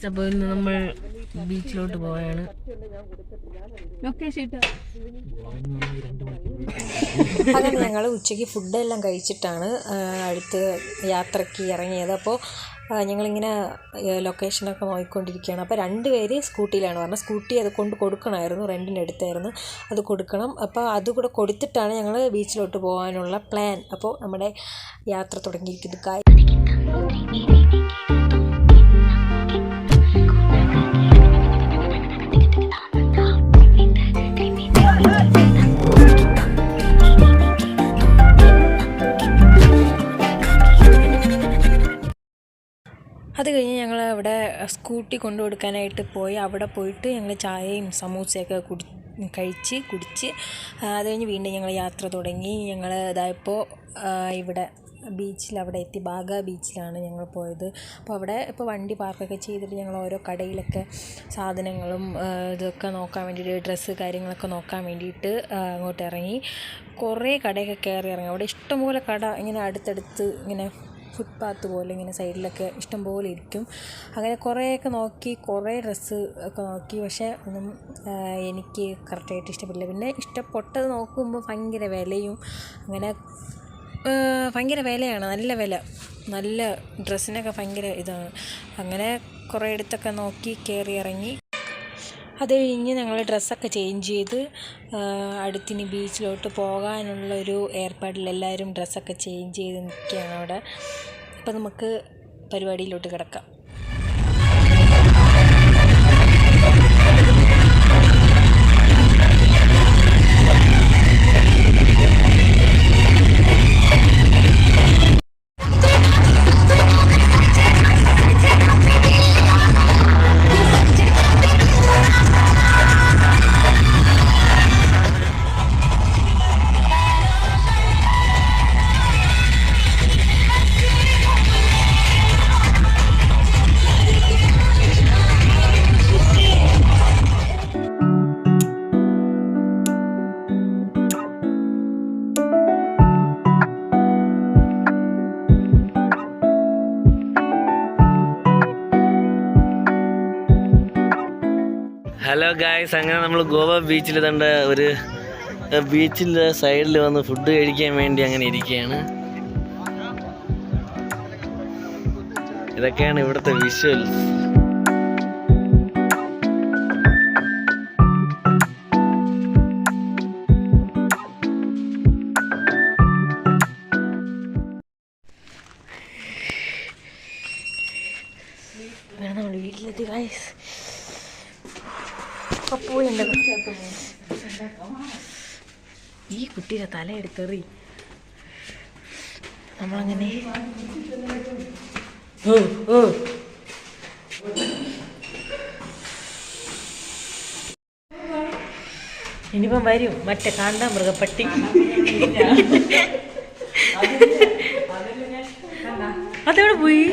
അപ്പോൾ ഇന്ന് നമ്മൾ ബീച്ചിലോട്ട് പോവുകയാണ്. അങ്ങനെ ഞങ്ങൾ ഉച്ചയ്ക്ക് ഫുഡെല്ലാം കഴിച്ചിട്ടാണ് അടുത്ത് യാത്രയ്ക്ക് ഇറങ്ങിയത്. അപ്പോൾ ഞങ്ങളിങ്ങനെ ലൊക്കേഷനൊക്കെ നോക്കിക്കൊണ്ടിരിക്കുകയാണ്. അപ്പോൾ 2 പേര് സ്കൂട്ടിയിലാണ് പറഞ്ഞത്. സ്കൂട്ടി അത് കൊണ്ട് കൊടുക്കണമായിരുന്നു, റെൻറ്റിൻ്റെ അടുത്തായിരുന്നു, അത് കൊടുക്കണം. അപ്പോൾ അതുകൂടെ കൊടുത്തിട്ടാണ് ഞങ്ങൾ ബീച്ചിലോട്ട് പോകാനുള്ള പ്ലാൻ. അപ്പോൾ നമ്മുടെ യാത്ര തുടങ്ങിയിരിക്കുന്നു. അത് കഴിഞ്ഞ് ഞങ്ങൾ അവിടെ സ്കൂട്ടി കൊണ്ടു കൊടുക്കാനായിട്ട് പോയി. അവിടെ പോയിട്ട് ഞങ്ങൾ ചായയും സമൂസയൊക്കെ കുടിച്ച് അത് കഴിഞ്ഞ് വീണ്ടും ഞങ്ങൾ യാത്ര തുടങ്ങി. ഞങ്ങൾ ഇതായപ്പോൾ ഇവിടെ ബീച്ചിൽ അവിടെ എത്തി. ബാഗ ബീച്ചിലാണ് ഞങ്ങൾ പോയത്. അപ്പോൾ അവിടെ ഇപ്പോൾ വണ്ടി പാർക്കൊക്കെ ചെയ്തിട്ട് ഞങ്ങൾ ഓരോ കടയിലൊക്കെ സാധനങ്ങളും ഇതൊക്കെ നോക്കാൻ വേണ്ടിയിട്ട്, ഡ്രസ്സ് കാര്യങ്ങളൊക്കെ നോക്കാൻ വേണ്ടിയിട്ട് അങ്ങോട്ട് ഇറങ്ങി. കുറേ കടയൊക്കെ കയറി ഇറങ്ങി. അവിടെ ഇഷ്ടംപോലെ കട ഇങ്ങനെ അടുത്തടുത്ത് ഇങ്ങനെ ഫുട്പാത്ത് പോലെ ഇങ്ങനെ സൈഡിലൊക്കെ ഇഷ്ടംപോലെ ഇരിക്കും. അങ്ങനെ കുറേയൊക്കെ നോക്കി, കുറേ ഡ്രസ്സ് ഒക്കെ നോക്കി. പക്ഷേ ഒന്നും എനിക്ക് കറക്റ്റായിട്ട് ഇഷ്ടപ്പെട്ടില്ല. പിന്നെ ഇഷ്ടപ്പെട്ടത് നോക്കുമ്പോൾ ഭയങ്കര വിലയും, അങ്ങനെ ഭയങ്കര വിലയാണ്, നല്ല വില, നല്ല ഡ്രസ്സിനൊക്കെ ഭയങ്കര ഇതാണ്. അങ്ങനെ കുറേ ഇടത്തൊക്കെ നോക്കി കയറി ഇറങ്ങി. അത് കഴിഞ്ഞ് ഞങ്ങൾ ഡ്രസ്സൊക്കെ ചേഞ്ച് ചെയ്ത് അടുത്തിനി ബീച്ചിലോട്ട് പോകാനുള്ളൊരു ഏർപ്പാടിൽ എല്ലാവരും ഡ്രസ്സൊക്കെ ചേഞ്ച് ചെയ്ത് നിൽക്കുകയാണ് അവിടെ. അപ്പോൾ നമുക്ക് പരിപാടിയിലോട്ട് കിടക്കാം. ഹലോ ഗായ്സ്, അങ്ങനെ നമ്മൾ ഗോവ ബീച്ചിൽ തണ്ട ഒരു ബീച്ചിൻ്റെ സൈഡിൽ വന്ന് ഫുഡ് കഴിക്കാൻ വേണ്ടി അങ്ങനെ ഇരിക്കുകയാണ്. ഇതൊക്കെയാണ് ഇവിടുത്തെ വിഷ്വൽസ്. നമ്മൾ വീട്ടിലെത്തി ഗായ്സ്. പോയിണ്ട് ഈ കുട്ടിയുടെ തലയെടുത്തെറി. നമ്മളങ്ങനെ ഇനിയിപ്പം വരും മറ്റേ കാണ്ടാമൃഗപ്പട്ടി. അതെവിടെ പോയി?